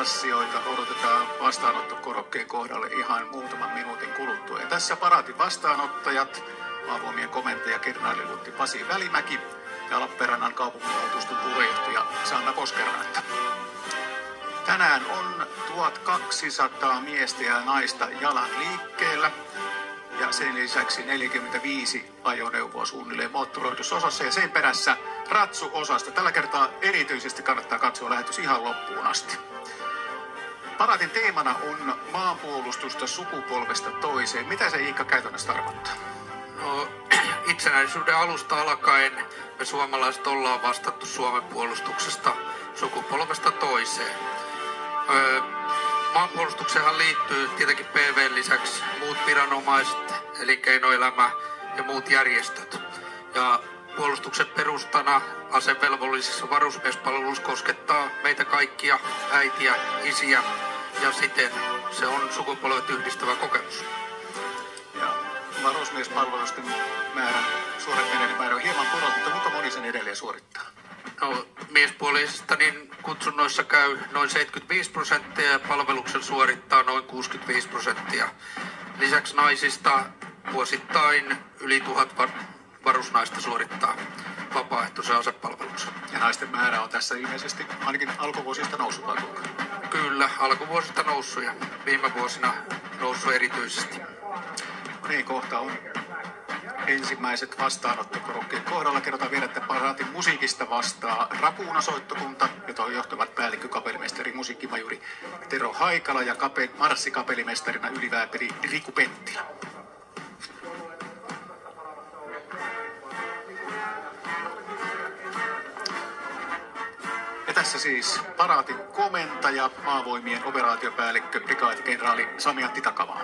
marssioita odotetaan vastaanottokorokkeen kohdalle ihan muutaman minuutin kuluttua. Ja tässä paraatin vastaanottajat, Maavoimien komentaja kenraaliluotti Pasi Välimäki ja Lappeenrannan kaupunginvaltuuston puheenjohtaja Sanna Koskenranta. Tänään on 1200 miestä ja naista jalan liikkeellä ja sen lisäksi 45 ajoneuvoa suunnilleen moottoroidussa osassa ja sen perässä ratsuosasta. Tällä kertaa erityisesti kannattaa katsoa lähetys ihan loppuun asti. Paraatin teemana on maanpuolustusta sukupolvesta toiseen. Mitä se, Iikka, käytännössä tarkoittaa? No, itsenäisyyden alusta alkaen me suomalaiset ollaan vastattu Suomen puolustuksesta sukupolvesta toiseen. Maanpuolustukseenhan liittyy tietenkin PV:n lisäksi muut viranomaiset, elinkeinoelämä ja muut järjestöt. Ja puolustuksen perustana asevelvollisessa varusmiespalvelus koskettaa meitä kaikkia, äitiä, isiä, ja siten se on sukupolvet yhdistävä kokemus. Ja varusmiespalvelusten määrän suorittaneiden määrä on hieman pudottu, mutta moni sen edelleen suorittaa? No, miespuolisista niin kutsunnoissa käy noin 75% ja palveluksen suorittaa noin 65%. Lisäksi naisista vuosittain yli 1000 varusnaista suorittaa vapaaehtoisen asepalveluksen. Ja naisten määrä on tässä ilmeisesti ainakin alkuvuosista noussut, vai kuinka? Kyllä, alkuvuosista noussut ja viime vuosina noussut erityisesti. No niin, kohta on ensimmäiset vastaanottokorokkeen kohdalla. Kerrotaan vielä, että paraatin musiikista vastaa Rakuuna-soittokunta, jota johtavat päällikkö kapellimestari musiikkimajuri Tero Haikala ja marssikapellimestarina ylivääpeli Riku Penttilä. Ja tässä siis paraatin komentaja, Maavoimien operaatiopäällikkö, brigaatinkenraali Sami-Antti Takamaa.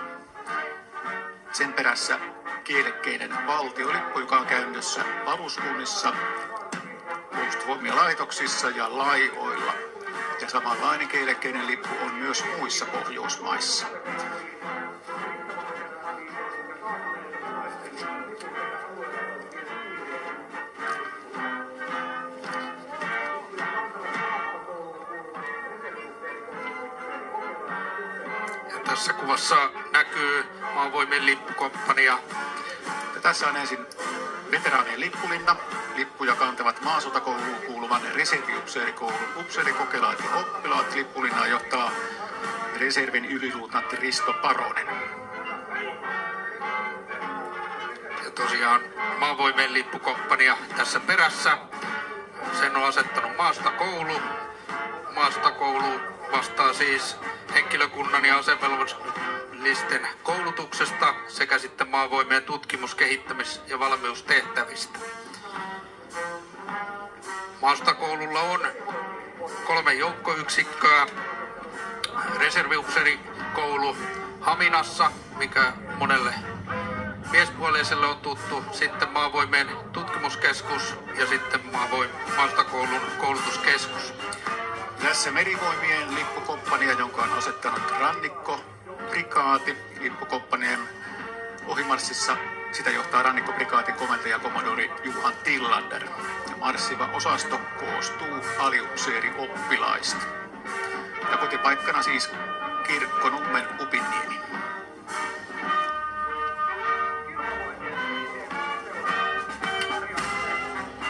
Sen perässä kielekkeinen valtiolippu, joka on käytössä varuskunnissa, puolustusvoimien laitoksissa ja laivoilla. Ja samanlainen kielekkeinen lippu on myös muissa Pohjoismaissa. Ja tässä kuvassa näkyy Maavoimien lippukomppania. Ja tässä on ensin veteraanien lippulinna. Lippuja kantavat maasotakouluun kuuluvan reserviupseerikoulun upseerikokelaat ja oppilaat. Lippulinnaa johtaa reservin yliluutnantti Risto Paronen. Ja tosiaan Maavoimien lippukomppania tässä perässä. Sen on asettanut maasotakoulu. Maasotakoulu vastaa siis henkilökunnan ja asevelvollisten koulutuksesta sekä sitten Maavoimien tutkimus-, kehittämis- ja valmiustehtävistä. Maasotakoululla on 3 joukkoyksikköä. Reserviupseerikoulu Haminassa, mikä monelle miespuoleiselle on tuttu. Sitten Maavoimien tutkimuskeskus ja sitten maasotakoulun koulutuskeskus. Tässä Merivoimien lippukomppania, jonka on asettanut Rannikko-prikaati. Lippukomppanien ohimarssissa sitä johtaa Rannikko-prikaatin komentaja komodori Juhan Tillander. Ja marssiva osasto koostuu aliupseerioppilaista. Ja kotipaikkana siis Kirkkonummen Upinniemi.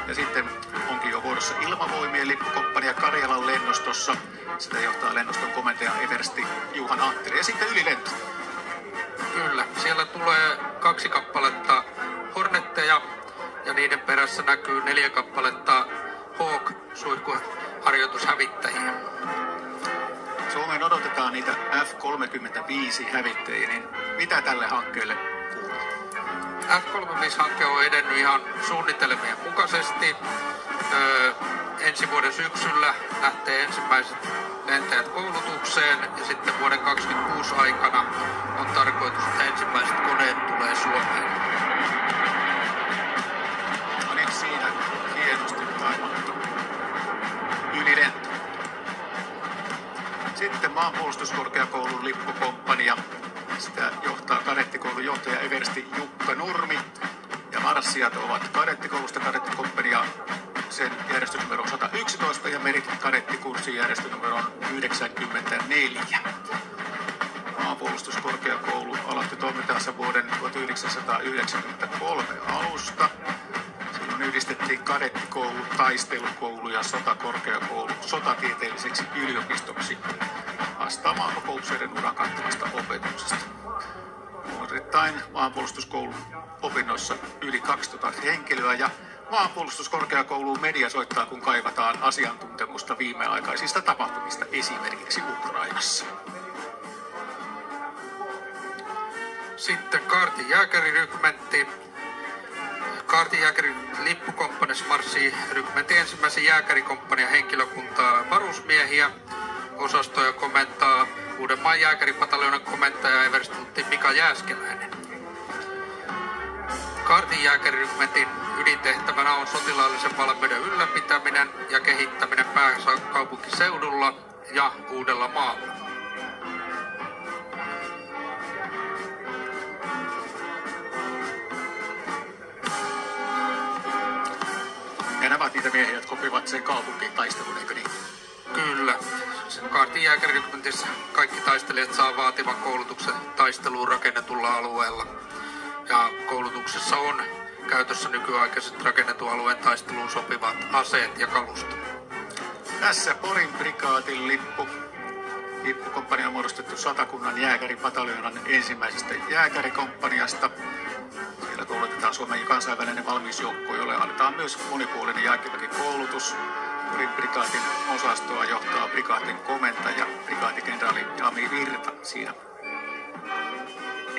Ja sitten onkin jo vuorossa Ilmavoimien lippukomppania Karjalan lennostossa. Sitä johtaa lennoston komentaja eversti Juhan Anttila. Ja sitten ylilento. Kyllä, siellä tulee 2 kappaletta Hornetteja ja niiden perässä näkyy 4 kappaletta Hawk-suihkuharjoitushävittäjiä. Suomeen odotetaan niitä F-35-hävittäjiä, niin mitä tälle hankkeelle kuuluu? F-35-hanke on edennyt ihan suunnitelmien mukaisesti. Ensi vuoden syksyllä lähtee ensimmäiset lentäjät koulutukseen ja sitten vuoden 2026 aikana on tarkoitus, että ensimmäiset koneet tulee Suomeen. No niin, siinä hienosti taimattu ylilento. Sitten maanpuolustuskorkeakoulun lippukomppania. Sitä johtaa kadettikoulun johtaja eversti Jukka Nurmi. Ja marssijat ovat kadettikoulusta kadettikomppania sen järjestönumero 111 ja merikadettikurssin järjestönumeron 94. Maanpuolustuskorkeakoulu aloitti toimintansa vuoden 1993 alusta. Silloin yhdistettiin kadettikoulu, taistelukoulu ja sotakorkeakoulu sotatieteelliseksi yliopistoksi vastaamaan koko upseerin uran kattavasta opetuksesta. Vuosittain maanpuolustuskoulun opinnoissa yli 2000 henkilöä ja maanpuolustuskorkeakouluun media soittaa, kun kaivataan asiantuntemusta viimeaikaisista tapahtumista, esimerkiksi Ukrainassa. Sitten Kaartin jääkärirykmentti. Kaartin jääkärin lippukomppanis marssii rykmentin ensimmäisen jääkärikomppanian henkilökuntaa varusmiehiä. Osastoja komentaa Uudenmaan jääkäripataljonan komentaja everstiluutti Mika Jääskeläinen. Kaartin jääkärirykmentin ydintehtävänä on sotilaallisen valmiuden ylläpitäminen ja kehittäminen pääkaupunkiseudulla ja Uudellamaalla. Ja nämä ovat niitä miehiä, jotka kopivat sen kaupunkiin taistelun, eikö niin? Kyllä. Kaartin jääkärirykmentissä kaikki taistelijat saa vaativan koulutuksen taisteluun rakennetulla alueella. Ja koulutuksessa on käytössä nykyaikaiset rakennetun alueen taisteluun sopivat aseet ja kalusto. Tässä Porin prikaatin lippukomppania on muodostettu Satakunnan jääkäripataljonan ensimmäisestä jääkärikomppaniasta. Siellä koulutetaan Suomen kansainvälinen valmiusjoukko, jolle annetaan myös monipuolinen jääkiväkikoulutus. Porin prikaatin osastoa johtaa prikaatin komentaja, prikaatikenraali Jami Virta siinä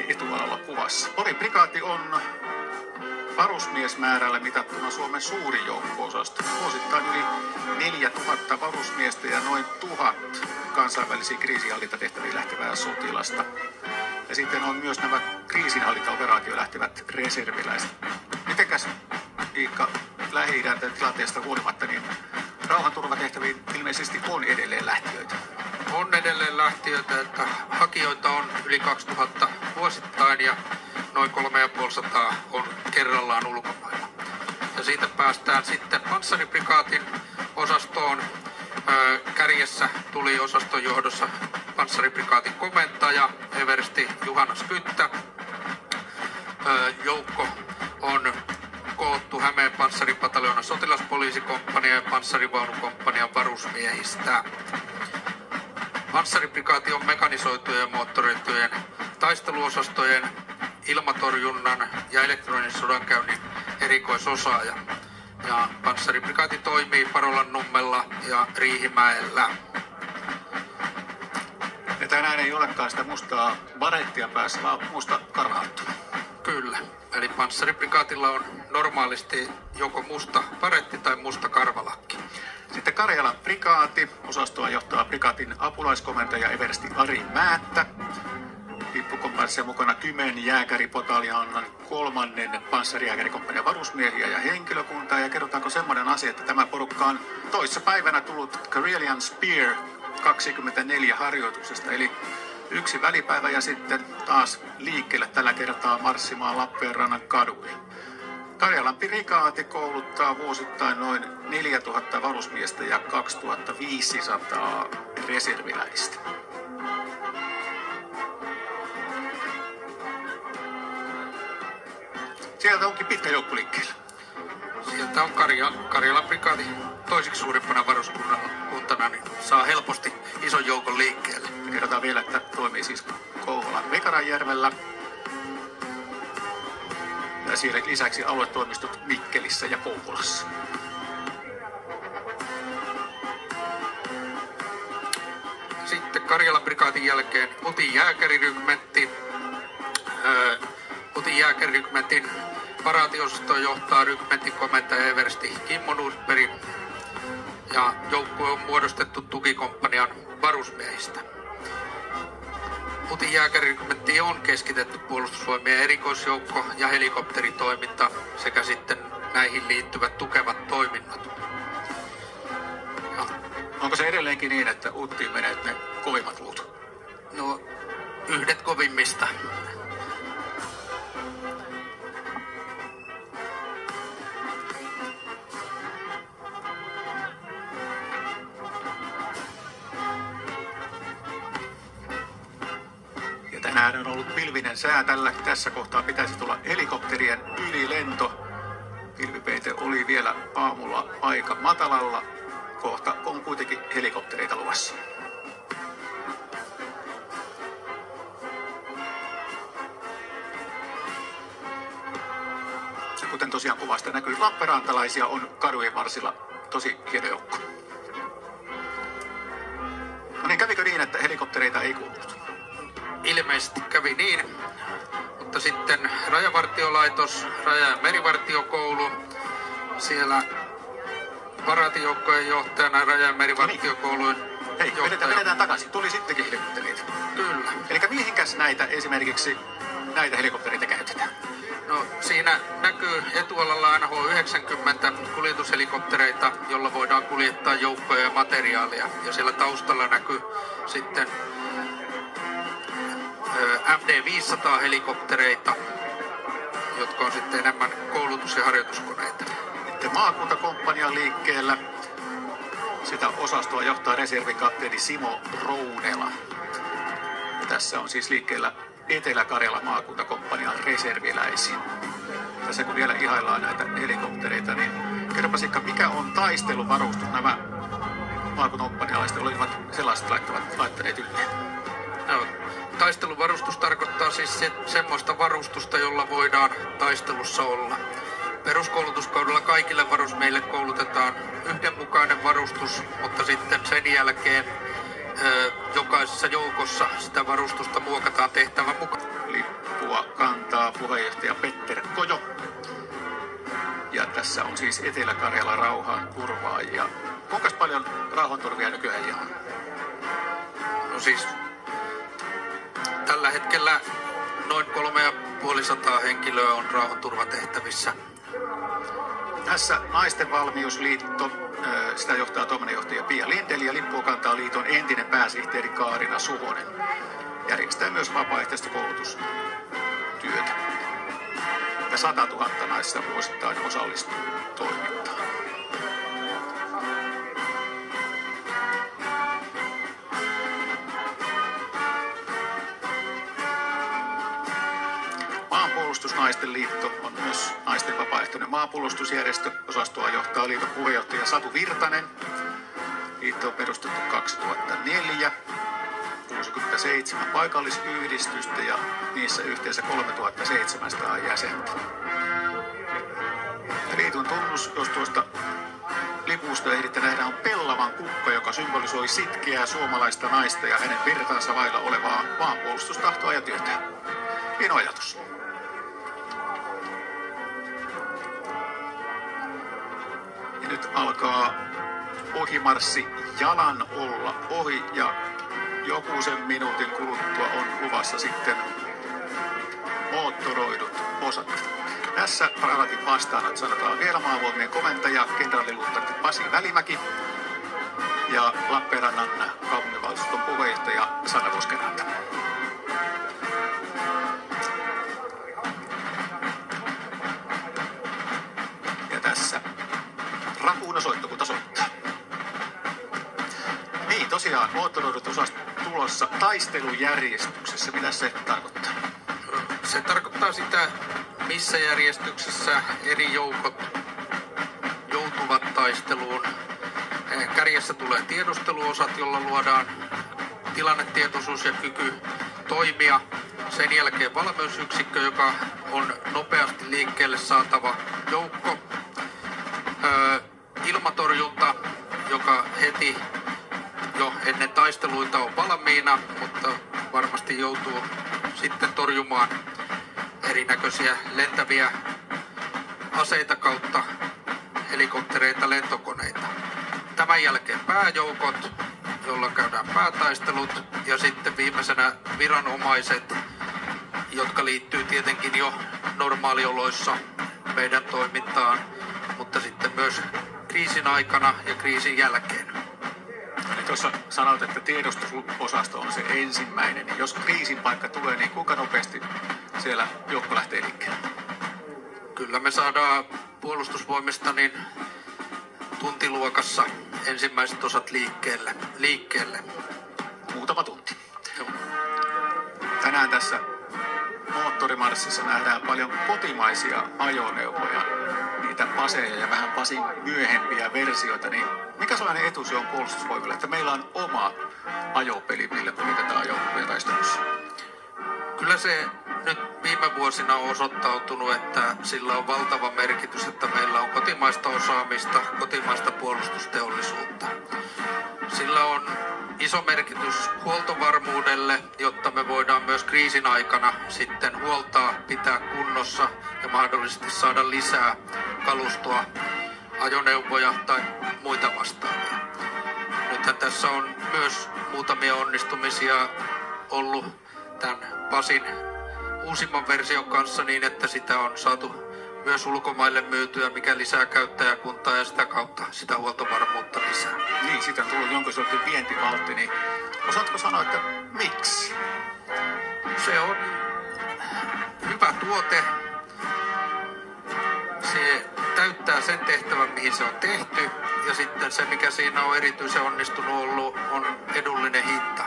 etualalla kuvassa. Porin prikaati on varusmiesmäärällä mitattuna Suomen suurin joukko-osasto. Vuosittain yli 4000 varusmiestä ja noin 1000 kansainvälisiin kriisinhallintatehtäviin lähtevää sotilasta. Ja sitten on myös nämä kriisinhallintaoperaatioon lähtevät reserviläiset. Mitenkäs, Iikka, Lähi-idän tilanteesta huolimatta, niin rauhanturvatehtäviin ilmeisesti on edelleen lähtiöitä? On edelleen lähtiöitä, että hakijoita on yli 2000 vuosittain ja noin 350 on kerrallaan ulkomailla. Ja siitä päästään sitten panssariprikaatin osastoon. Kärjessä tuli osaston johdossa panssariprikaatin komentaja eversti Juhana Skyttä. Joukko on koottu Hämeen panssaripataljonan sotilaspoliisikomppania ja panssarivaunukomppanian varusmiehistä. Panssariprikaati on mekanisoitujen ja moottoroitujen taisteluosastojen, ilmatorjunnan ja elektronisen sodankäynnin erikoisosaaja. Ja panssariprikaati toimii Parolannummella ja Riihimäellä. Ja tänään ei olekaan sitä mustaa barettia päässä, vaan musta karvahattu. Kyllä. Eli panssariprikaatilla on normaalisti joko musta baretti tai musta karvalakki. Sitten Karjalan prikaati. Osastoa johtaa prikaatin apulaiskomentaja eversti Ari Määttä. Lippukompanissa mukana 10 jääkäripotaljonan 3. panssariääkärikomppanian varusmiehiä ja henkilökuntaa. Ja kerrotaanko semmoinen asia, että tämä porukka on toissa päivänä tullut Karelian Spear 24 harjoituksesta. Eli yksi välipäivä ja sitten taas liikkeelle tällä kertaa marssimaan Lappeenrannan kaduille. Karjalan prikaati kouluttaa vuosittain noin 4000 varusmiestä ja 2500 reserviläistä. Sieltä onkin pitkä joukko liikkeellä. Sieltä on Karjalan prikaati toisiksi suurimpana varuskuntana, niin saa helposti ison joukon liikkeelle. Kerrotaan vielä, että toimii siis Kouvolan Vekaranjärvellä. Ja siellä lisäksi aluetoimistot Mikkelissä ja Kouvolassa. Sitten Karjalan prikaatin jälkeen Utin jääkärirykmentti. Utin jääkärirykmentin paraatiosastoa johtaa rykmentin komentaja eversti Kimmo Nordberg. Ja joukkue on muodostettu tukikomppanian varusmiehistä. Utin jääkärirykmentti on keskitetty puolustusvoimien erikoisjoukko ja helikopteritoiminta sekä sitten näihin liittyvät tukevat toiminnot. Ja onko se edelleenkin niin, että Uttiin menee ne kovimmat luut? no, yhdet kovimmista. Tänään on ollut pilvinen sää. Tässä kohtaa pitäisi tulla helikopterien ylilento. Pilvipeite oli vielä aamulla aika matalalla. Kohta on kuitenkin helikoptereita luvassa. Ja kuten tosiaan kuvasta näkyy, lappeenrantalaisia on kadujen varsilla tosi hieno joukko. No niin, kävikö niin, että helikoptereita ei kuulunut? Ilmeisesti kävi niin, mutta sitten Rajavartiolaitos, Raja- ja merivartiokoulu, siellä paraatijoukkojen johtajana Raja- ja merivartiokoulujen Hei, vedetään takaisin. Tuli sittenkin helikoptereita. Kyllä. Eli mihinkäs esimerkiksi näitä helikoptereita käytetään? No, siinä näkyy etualalla NH-90 kuljetushelikoptereita, jolla voidaan kuljettaa joukkoja ja materiaalia. Ja siellä taustalla näkyy sitten MD-500 helikoptereita, jotka on sitten enemmän koulutus- ja harjoituskoneita. Sitten maakuntakomppanian liikkeellä. Sitä osastoa johtaa reservikapteeni Simo Rounela. Tässä on siis liikkeellä Etelä-Karjalan maakuntakomppanian reserviläisiä. Tässä kun vielä ihaillaan näitä helikoptereita, niin kerropa Sikka, mikä on taisteluvarustus? Nämä maakuntakomppanialaiset olivat sellaiset laittaneet ylle. No, taisteluvarustus tarkoittaa siis semmoista varustusta, jolla voidaan taistelussa olla. Peruskoulutuskaudella kaikille varusmiehille koulutetaan yhdenmukainen varustus, mutta sitten sen jälkeen jokaisessa joukossa sitä varustusta muokataan tehtävän mukaan. Lippua kantaa puheenjohtaja Petter Kojo. Ja tässä on siis Etelä-Karjalan rauhanturvaajia. Kuinka paljon rauhanturvia nykyään on? No siis tällä hetkellä noin 350 henkilöä on rauhanturvatehtävissä. Tässä Naisten valmiusliitto, sitä johtaa toiminnanjohtaja Pia Lindeli ja Lippua kantaa liiton entinen pääsihteeri Kaarina Suhonen. Järjestää myös vapaaehtoista koulutustyötä. Ja 100 000 naista vuosittain osallistuu toimintaan. Maanpuolustusnaisten liitto on myös naisten vapaaehtoinen maanpuolustusjärjestö. Osastoa johtaa liiton puheenjohtaja Satu Virtanen. Liitto on perustettu 2004. 67 paikallisyhdistystä ja niissä yhteensä 3700 jäsentä. Liiton tunnus, jos tuosta lipusta ehditte nähdä, on pellavan kukka, joka symbolisoi sitkeää suomalaista naista ja hänen virtaansa vailla olevaa maanpuolustustahtoa ja työtä. Hieno ajatus. Ja nyt alkaa ohimarssi jalan olla ohi ja joku sen minuutin kuluttua on luvassa sitten moottoroidut osat. Tässä paraatin vastaan, sanotaan vielä maavoimien komentaja, kenraaliluutnantti Pasi Välimäki ja Lappeenrannan kaupunginvaltuuston puheenjohtaja Sanna Koskenranta. Ja tässä rakuunasoittokunta soittaa. Niin, tosiaan moottoroidut osat tulossa taistelujärjestyksessä. Mitä se tarkoittaa? Se tarkoittaa sitä, missä järjestyksessä eri joukot joutuvat taisteluun. Kärjessä tulee tiedusteluosat, jolla luodaan tilannetietoisuus ja kyky toimia. Sen jälkeen valmiusyksikkö, joka on nopeasti liikkeelle saatava joukko. Ilmatorjunta, joka heti jo ennen taisteluita on valmiina, mutta varmasti joutuu sitten torjumaan erinäköisiä lentäviä aseita kautta helikoptereita, lentokoneita. Tämän jälkeen pääjoukot, jolla käydään päätaistelut, ja sitten viimeisenä viranomaiset, jotka liittyy tietenkin jo normaalioloissa meidän toimintaan, mutta sitten myös kriisin aikana ja kriisin jälkeen. Eli tuossa sanoit, että tiedusteluosasto on se ensimmäinen. Niin jos kriisin paikka tulee, niin kuinka nopeasti siellä joukko lähtee liikkeelle? Kyllä me saadaan puolustusvoimista niin tuntiluokassa ensimmäiset osat liikkeelle. Muutama tunti. Joo. Tänään tänään tässä moottorimarssissa nähdään paljon kotimaisia ajoneuvoja, niitä paseja ja vähän Pasin myöhempiä versioita, niin mikä sellainen etu se on puolustusvoimille, että meillä on oma ajopeli, millä kuljetetaan ajoneuvoja taistelussa? Kyllä se nyt viime vuosina on osoittautunut, että sillä on valtava merkitys, että meillä on kotimaista osaamista, kotimaista puolustusteollisuutta. Sillä on iso merkitys huoltovarmuudelle, jotta me voidaan myös kriisin aikana sitten huoltaa, pitää kunnossa ja mahdollisesti saada lisää kalustoa, ajoneuvoja tai muita vastaavia. Nythän tässä on myös muutamia onnistumisia ollut tämän Pasin uusimman version kanssa niin, että sitä on saatu myös ulkomaille myytyä, mikä lisää käyttäjäkuntaa ja sitä kautta sitä huoltovarmuutta lisää. Niin, siitä on tullut jonkin sortin vientivaltti, niin osaatko sanoa, että miksi? Se on hyvä tuote. Se täyttää sen tehtävän, mihin se on tehty. Ja sitten se, mikä siinä on erityisen onnistunut ollut, on edullinen hinta.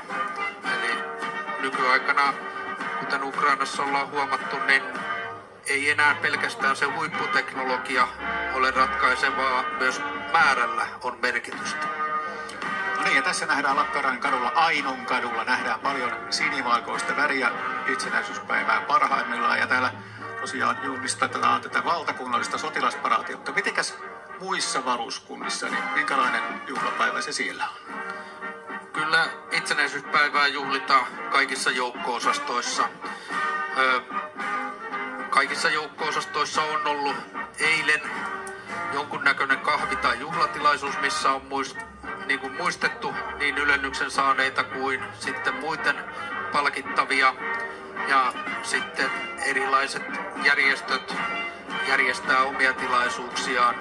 Eli nykyaikana, kuten Ukrainassa ollaan huomattu, niin ei enää pelkästään se huipputeknologia ole ratkaisevaa, myös määrällä on merkitystä. No niin, ja tässä nähdään Lappeenrannan kadulla, Ainon kadulla, nähdään paljon sinivalkoista väriä itsenäisyyspäivää parhaimmillaan. Ja täällä tosiaan juhlistetaan tätä valtakunnallista sotilasparaatiota. Mitenkäs muissa varuskunnissa, niin minkälainen juhlapäivä se siellä on? Kyllä itsenäisyyspäivää juhlitaan kaikissa joukko-osastoissa. Kaikissa joukko-osastoissa on ollut eilen jonkunnäköinen kahvi- tai juhlatilaisuus, missä on muistettu niin ylennyksen saaneita kuin sitten muiden palkittavia. Ja sitten erilaiset järjestöt järjestää omia tilaisuuksiaan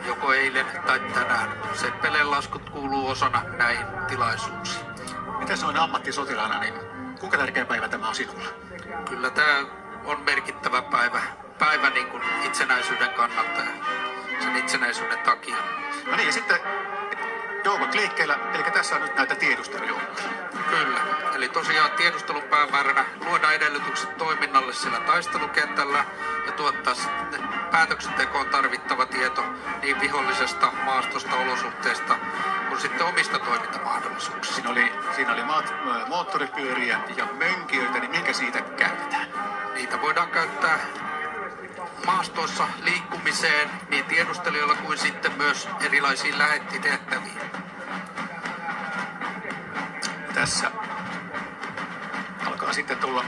joko eilen tai tänään. Seppelen laskut kuuluu osana näihin tilaisuuksiin. Miten noin ammattisotilaana, niin kuinka tärkeä päivä tämä on sinulla? Kyllä tämä on merkittävä päivä niin kuin itsenäisyyden kannalta ja sen itsenäisyyden takia. No niin, ja sitten Douvak liikkeellä, eli tässä on nyt näitä tiedustelujoukkoja. Kyllä, eli tosiaan tiedustelupäämääränä luoda edellytykset toiminnalle siellä taistelukentällä ja tuottaa sitten päätöksentekoon tarvittava tieto niin vihollisesta, maastosta, olosuhteista kuin sitten omista toimintamahdollisuuksista. Siinä oli moottoripyöriä ja mönkijöitä, niin minkä siitä käytetään? Niitä voidaan käyttää maastoissa liikkumiseen niin tiedustelijoilla kuin sitten myös erilaisiin lähettitehtäviin. Tässä alkaa sitten tulla.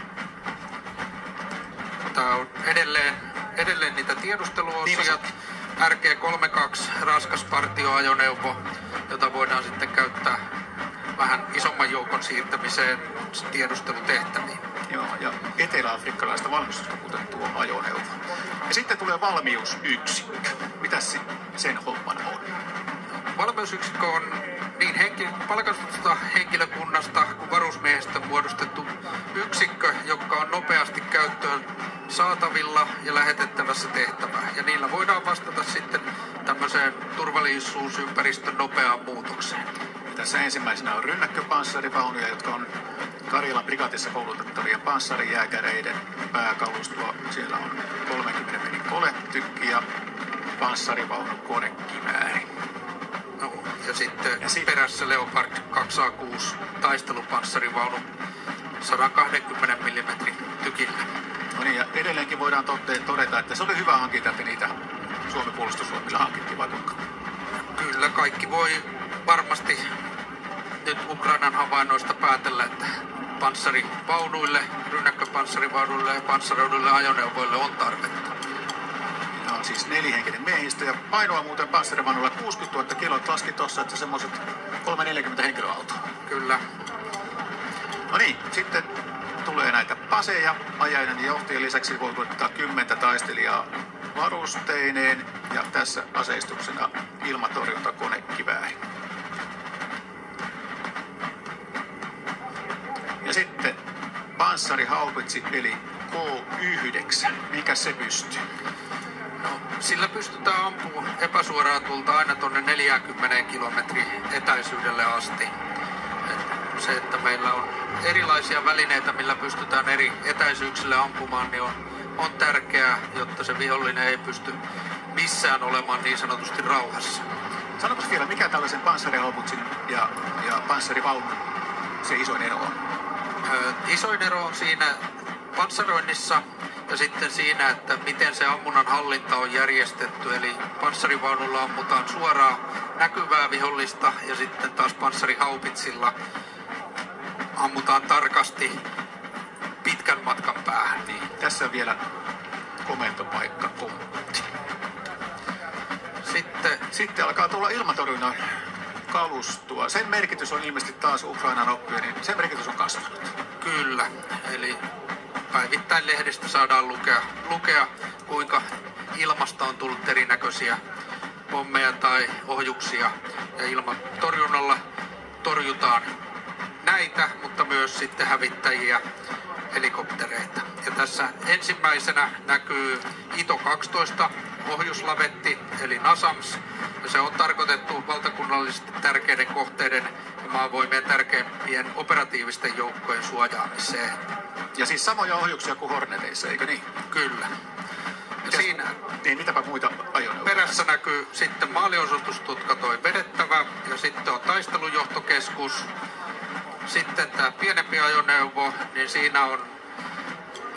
Tämä on edelleen niitä tiedusteluosia. RG-32 raskas partioajoneuvo, jota voidaan sitten käyttää vähän isomman joukon siirtämiseen tiedustelutehtäviin. Joo, ja etelä-afrikkalaista valmistusta kuten tuo ajoneuvo. Ja sitten tulee valmiusyksikkö. Mitäs sen hommana on? Valmiusyksikkö on niin palkastusta henkilökunnasta kuin varusmiehistä muodostettu yksikkö, joka on nopeasti käyttöön saatavilla ja lähetettävässä tehtävään. Ja niillä voidaan vastata sitten tämmöiseen turvallisuusympäristön nopeaan muutokseen. Tässä ensimmäisenä on rynnäkköpanssarivaunuja, jotka on Karjalan prikaatissa koulutettavia panssarijääkäreiden pääkalustoa. Siellä on 30 mm koletykki ja panssarivaunu konekivääri. No, ja sitten perässä Leopard 2A6 taistelupanssarivaunu 120 mm tykillä. No niin, ja edelleenkin voidaan todeta, että se oli hyvä hankinta, että niitä Suomen puolustusvoimilla hankittiin, vai kuinka? Kyllä, kaikki voi varmasti nyt Ukrainan havainnoista päätellä, että panssarivaunuille, rynnäkköpanssarivaunuille ja panssaroiduille ajoneuvoille on tarvetta. Tämä on siis nelihenkinen miehistö ja painoa muuten panssarivaunulla 60 000 kiloa. Laskin tuossa, että semmoiset 340 henkilöautoa. Kyllä. No niin, sitten tulee näitä paseja. Ajajan ja johtajien lisäksi voi tuottaa 10 taistelijaa varusteineen ja tässä aseistuksena ilmatorjuntakonekivääri. Ja sitten panssarihaupitsi eli K9. Mikä se pystyy? No, sillä pystytään ampumaan epäsuoraa tulta aina tuonne 40 kilometrin etäisyydelle asti. se, että meillä on erilaisia välineitä, millä pystytään eri etäisyyksille ampumaan, niin on tärkeää, jotta se vihollinen ei pysty missään olemaan niin sanotusti rauhassa. Sanopas vielä, mikä tällaisen panssarihauputsin ja panssarivaunun se isoin ero on? Isoin ero on siinä panssaroinnissa ja sitten siinä, että miten se ammunnan hallinta on järjestetty. Eli panssarivaunulla ammutaan suoraan näkyvää vihollista ja sitten taas panssarihaupitsilla ammutaan tarkasti pitkän matkan päähän. Niin, tässä on vielä komentopaikka. Sitten alkaa tulla ilmatorjunnan kalustoa. Sen merkitys on ilmeisesti taas Ukrainan oppia, niin sen merkitys on kasvanut. Kyllä, eli päivittäin lehdestä saadaan lukea kuinka ilmasta on tullut erinäköisiä pommeja tai ohjuksia. Ja ilmatorjunnalla torjutaan näitä, mutta myös sitten hävittäjiä, helikoptereita. Ja tässä ensimmäisenä näkyy ITO-12 ohjuslavetti, eli NASAMS. Ja se on tarkoitettu valtakunnallisesti tärkeiden kohteiden ja maavoimien tärkeimpien operatiivisten joukkojen suojaamiseen. Ja siis samoja ohjuksia kuin Horneteissa, eikö niin? Kyllä. Siinä niin, mitäpä muita ajoneuvoja? Perässä näkyy sitten maaliosoitustutka toi vedettävä ja sitten on taistelujohtokeskus. Sitten tämä pienempi ajoneuvo, niin siinä on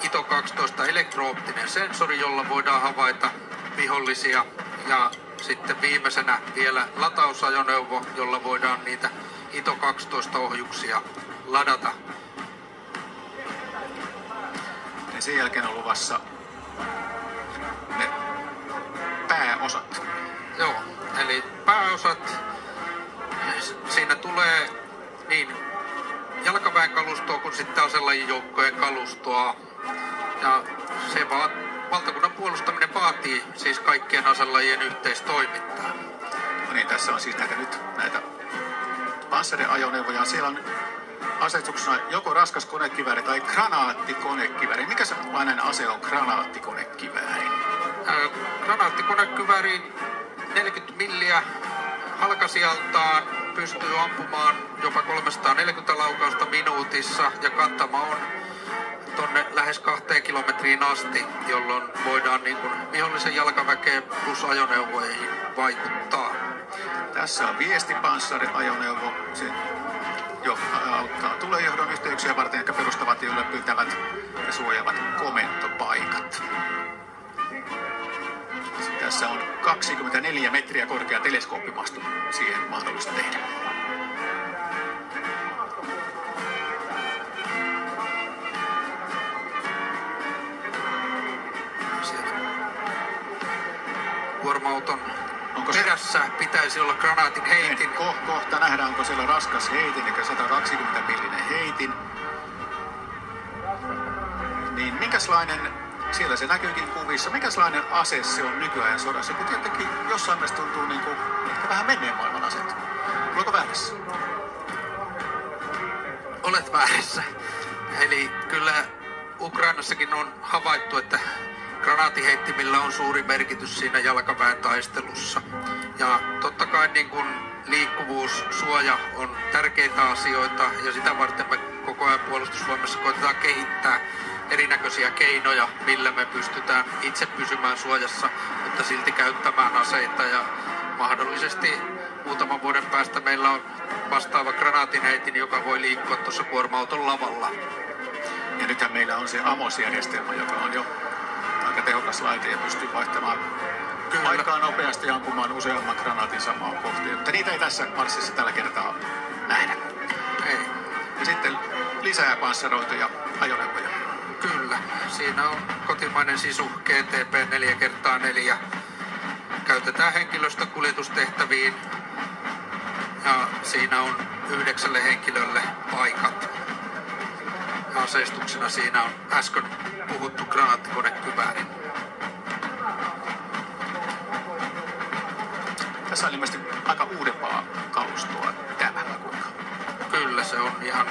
ITO-12 elektro-optinen sensori, jolla voidaan havaita vihollisia. Ja sitten viimeisenä vielä latausajoneuvo, jolla voidaan niitä ITO-12 ohjuksia ladata. Ja sen jälkeen on luvassa ne pääosat. Joo, eli pääosat, siinä tulee niin jalkaväen kalustoa kuin sitten aselajin joukkojen kalustoa. Ja se valtakunnan puolustaminen vaatii siis kaikkien aselajien yhteistoimintaa. No niin, tässä on siis näitä panssariajoneuvoja. Siellä on asetuksena joko raskas konekivääri tai granaattikonekivääri. Mikä sellainen ase on granaattikonekivääri? Granaattikonekivääri 40 milliä halkasijaltaan pystyy ampumaan jopa 340 laukausta minuutissa ja kantama on tonne lähes 2 kilometriin asti, jolloin voidaan niin kuin vihollisen jalkaväkeen plus ajoneuvoihin vaikuttaa. Tässä on viestipanssariajoneuvo. Se auttaa tulejohdon yhteyksiä varten, jotka perustavat ja ylläpitävät ja suojaavat komentopaikat. Tässä on 24 metriä korkea teleskooppimasto siihen mahdollista tehdä. Kuorma-auton perässä pitäisi olla granaatin heitin. Kohta nähdään, onko siellä raskas heitin, eli 120 millinen heitin. Niin minkälainen, siellä se näkyykin kuvissa, minkälainen ase se on nykyajan sodassa? Kun tietenkin jossain mielessä tuntuu niin kuin, ehkä vähän menneen maailman aseet. Oletko väärässä? Olet väärässä. Eli kyllä Ukrainassakin on havaittu, että granaatiheittimillä on suuri merkitys siinä jalkaväen taistelussa. Ja totta kai niin kuin liikkuvuus, suoja on tärkeitä asioita ja sitä varten me koko ajan Puolustusvoimassa koitetaan kehittää erinäköisiä keinoja, millä me pystytään itse pysymään suojassa, mutta silti käyttämään aseita ja mahdollisesti muutaman vuoden päästä meillä on vastaava granaatinheitin, joka voi liikkua tuossa kuorma-auton lavalla. Ja nythän meillä on se AMOS-järjestelmä, joka on jo aika tehokas laite ja pystyy vaihtamaan aikaa nopeasti ja ampumaan useamman granaatin samaan kohteen. Mutta niitä ei tässä marssissa tällä kertaa nähdä. Ei. Ja sitten lisää panssaroituja ajoneuvoja. Kyllä. Siinä on kotimainen Sisu GTP 4x4. Käytetään henkilöstökuljetustehtäviin. Ja siinä on 9 henkilölle paikat. Ja aseistuksena siinä on äsken puhuttu granaattikonekivääri. Tässä on ilmeisesti aika uudempaa kalustoa tämä. Kyllä, se on ihan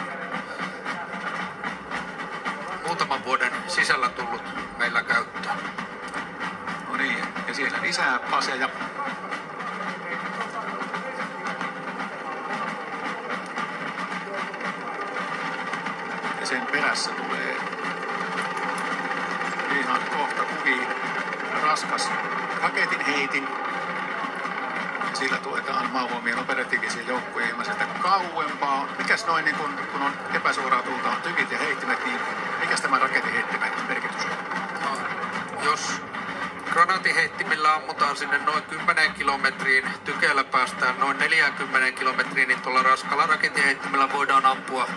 muutaman vuoden sisällä tullut meillä käyttöön. No niin, ja siellä lisää aseja. sen perässä tulee ihan kohta kuviin raskas raketinheitin. Sillä tuetaan Maavoimien operatiivisia joukkoja ilmaiselta kauempaa. Mikäs noin, niin kun on epäsuoraa tulta, on tykit ja heittimet, niin mikäs tämä raketinheittimen merkitys on? No, jos granaatinheittimillä ammutaan sinne noin 10 kilometriin, tykeillä päästään noin 40 kilometriin, niin tuolla raskalla raketinheittimellä voidaan ampua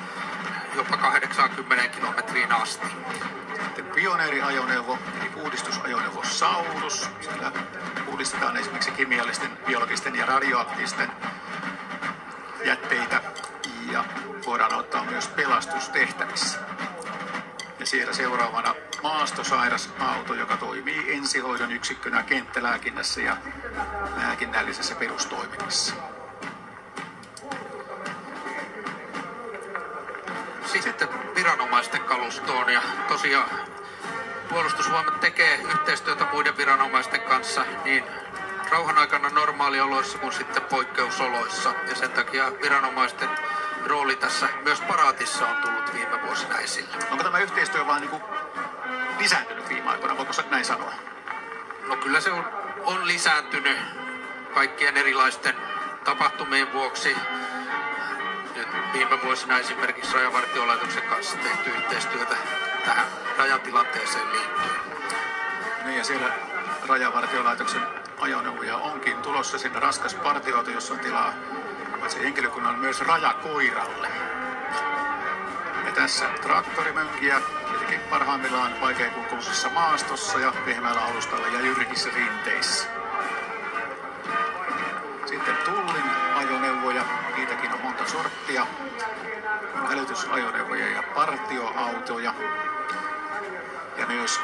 jopa 80 kilometriin asti. Sitten pioneeriajoneuvo, eli uudistusajoneuvo Saurus. Sillä uudistetaan esimerkiksi kemiallisten, biologisten ja radioaktiivisten jätteitä ja voidaan ottaa myös pelastustehtävissä. Ja siellä seuraavana maastosairasauto, joka toimii ensihoidon yksikkönä kenttälääkinnässä ja lääkinnällisessä perustoiminnassa. Sitten viranomaisten kalustoon ja tosiaan Puolustusvoimat tekee yhteistyötä muiden viranomaisten kanssa niin rauhan aikana normaalioloissa kuin sitten poikkeusoloissa. Ja sen takia viranomaisten rooli tässä myös paraatissa on tullut viime vuosina esille. Onko tämä yhteistyö vaan lisääntynyt viime aikoina, voiko näin sanoa? No kyllä se on lisääntynyt kaikkien erilaisten tapahtumien vuoksi. Nyt viime vuosina esimerkiksi Rajavartiolaitoksen kanssa tehty yhteistyötä tähän rajatilanteeseen liittyen. Niin ja siellä Rajavartiolaitoksen ajoneuvoja onkin tulossa sinne raskas partioauto, jossa on tilaa paitsi henkilökunnan myös rajakoiralle. Ja tässä traktorimönkiä tietenkin parhaimmillaan vaikeakulkuisessa maastossa ja pehmeällä alustalla ja jyrkissä rinteissä. Sitten Tullin ajoneuvoja, niitäkin on monta sorttia. Hälytysajoneuvoja ja partioautoja. Ja myös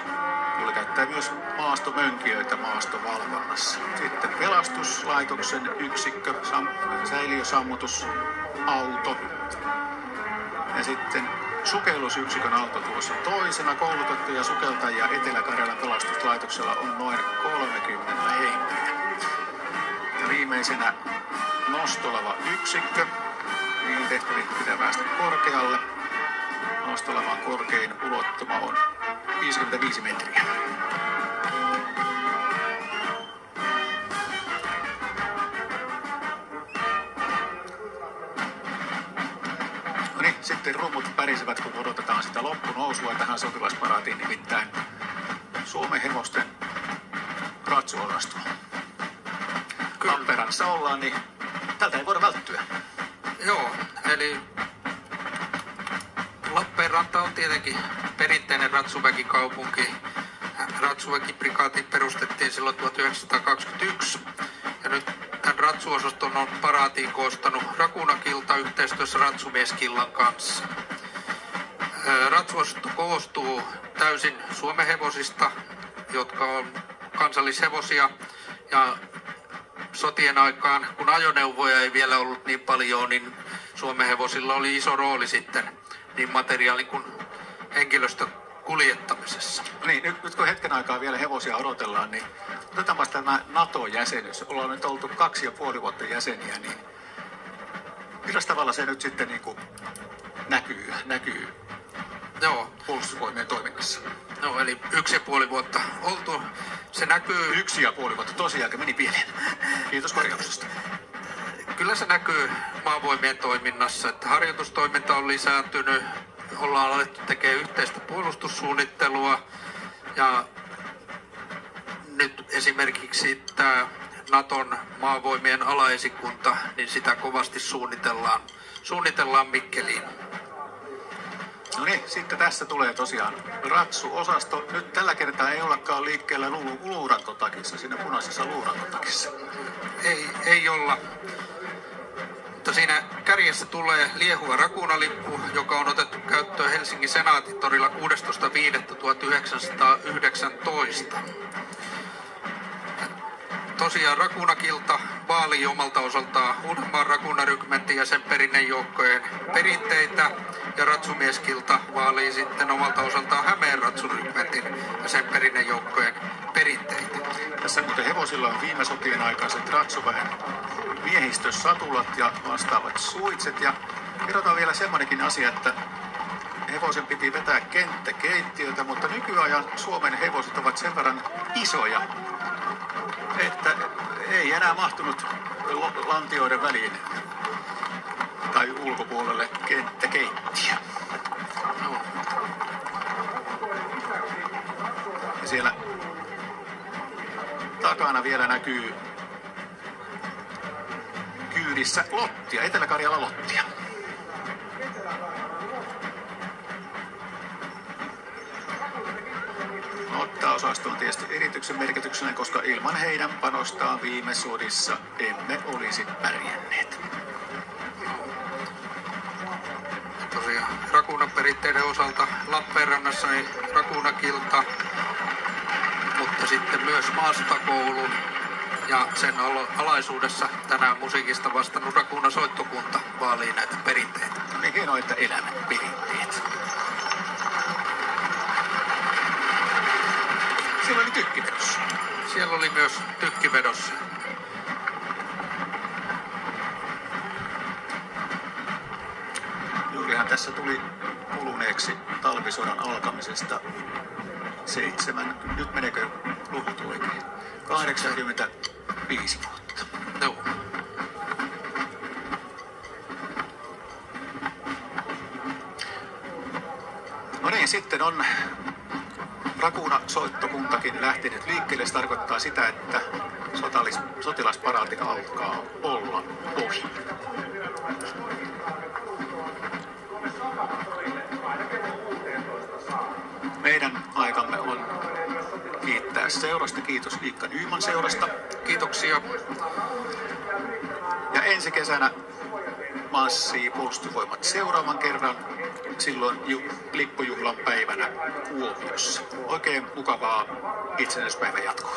Tulli käyttää myös maastomönkijöitä maastovalvonnassa. Sitten pelastuslaitoksen yksikkö, säiliösammutusauto. Ja sitten sukellusyksikön auto tuossa toisena. Koulutettuja sukeltajia Etelä-Karjalan pelastuslaitoksella on noin 30 henkeä. Ja viimeisenä nostolava yksikkö. Niihin tehtäviin pitää päästä korkealle. Nostolavan korkein ulottuma on 55 metriä. No niin, sitten rummut pärisevät, kun odotetaan sitä loppunousua tähän sotilasparaatiin, nimittäin Suomen hevosten ratsuosastoa. Lappeenrannassa ollaan, niin tältä ei voida välttyä. Joo, eli Lappeenranta on tietenkin perinteinen ratsuväkikaupunki. Ratsuväkiprikaati perustettiin silloin 1921 ja nyt tämän ratsuosaston on paraatiin koostanut Rakunakilta yhteistyössä Ratsumieskillan kanssa. Ratsuosasto koostuu täysin Suomen hevosista, jotka on kansallishevosia ja sotien aikaan, kun ajoneuvoja ei vielä ollut niin paljon, niin Suomen hevosilla oli iso rooli sitten niin materiaalin kuin henkilöstön kuljettamisessa. Niin, nyt kun hetken aikaa vielä hevosia odotellaan, niin otetaanpas tämä NATO-jäsenyys. Ollaan nyt oltu 2,5 vuotta jäseniä, niin millä tavalla se nyt sitten niin kuin näkyy Joo. Puolustusvoimien toiminnassa? No, eli 1,5 vuotta oltu. Se näkyy... 1,5 vuotta tosiaan, meni pieleen. Kiitos korjauksesta. Kyllä se näkyy Maavoimien toiminnassa, että harjoitustoiminta on lisääntynyt, ollaan alettu tekemään yhteistä puolustussuunnittelua ja nyt esimerkiksi tämä Naton Maavoimien alaesikunta, niin sitä kovasti suunnitellaan Mikkeliin. No niin, sitten tässä tulee tosiaan ratsuosasto. Nyt tällä kertaa ei ollakaan liikkeellä luurankotakissa, siinä punaisessa luurankotakissa. Ei olla. Mutta siinä kärjessä tulee liehuva rakunalippu, joka on otettu käyttöön Helsingin Senaattitorilla 16.5.1919. Tosiaan Rakunakilta vaalii omalta osaltaan Uudenmaan rakunarykmentin ja sen perinnejoukkojen perinteitä, ja Ratsumieskilta vaalii sitten omalta osaltaan Hämeen ratsurykmentin ja sen perinnejoukkojen perinteitä. Tässä muuten hevosilla on viime sotien aikaiset ratsuväen miehistössatulat ja vastaavat suitset. Ja kerrotaan vielä semmoinenkin asia, että hevosen piti vetää kenttäkeittiötä, mutta nykyajan Suomen hevoset ovat sen verran isoja, että ei enää mahtunut lantioiden väliin tai ulkopuolelle kenttäkeittiö. Ja siellä takana vielä näkyy kyydissä Lottia, Etelä-Karjala Lottia. Lotta-osasto on tietysti erityksen merkityksellinen, koska ilman heidän panostaan viime sodissa emme olisi pärjänneet. Tosiaan rakuunaperinteiden osalta Lappeenrannassa ei rakuunakilta, mutta sitten myös maastokoulu ja sen alaisuudessa tänään musiikista vastannut rakuunasoittokunta vaalii näitä perinteitä. No niin hienoa, että elämän perinteet. Siellä oli tykkivedossa. Siellä oli myös tykkivedossa. Juurihan tässä tuli kuluneeksi talvisodan alkamisesta 7, nyt menekö luvut oikein? 85 vuotta. Joo. No niin, sitten on rakuunasoittokuntakin lähtenyt liikkeelle. Se tarkoittaa sitä, että sotilasparaati alkaa olla ohi. Meidän aikamme on kiittää seurasta. Kiitos Iikka Nyman seurasta. Kiitoksia. Ja ensi kesänä marssii Puolustusvoimat seuraavan kerran. Silloin lippujuhlan päivänä Kuopiossa. Oikein mukavaa itsenäisyyspäivän jatkoa.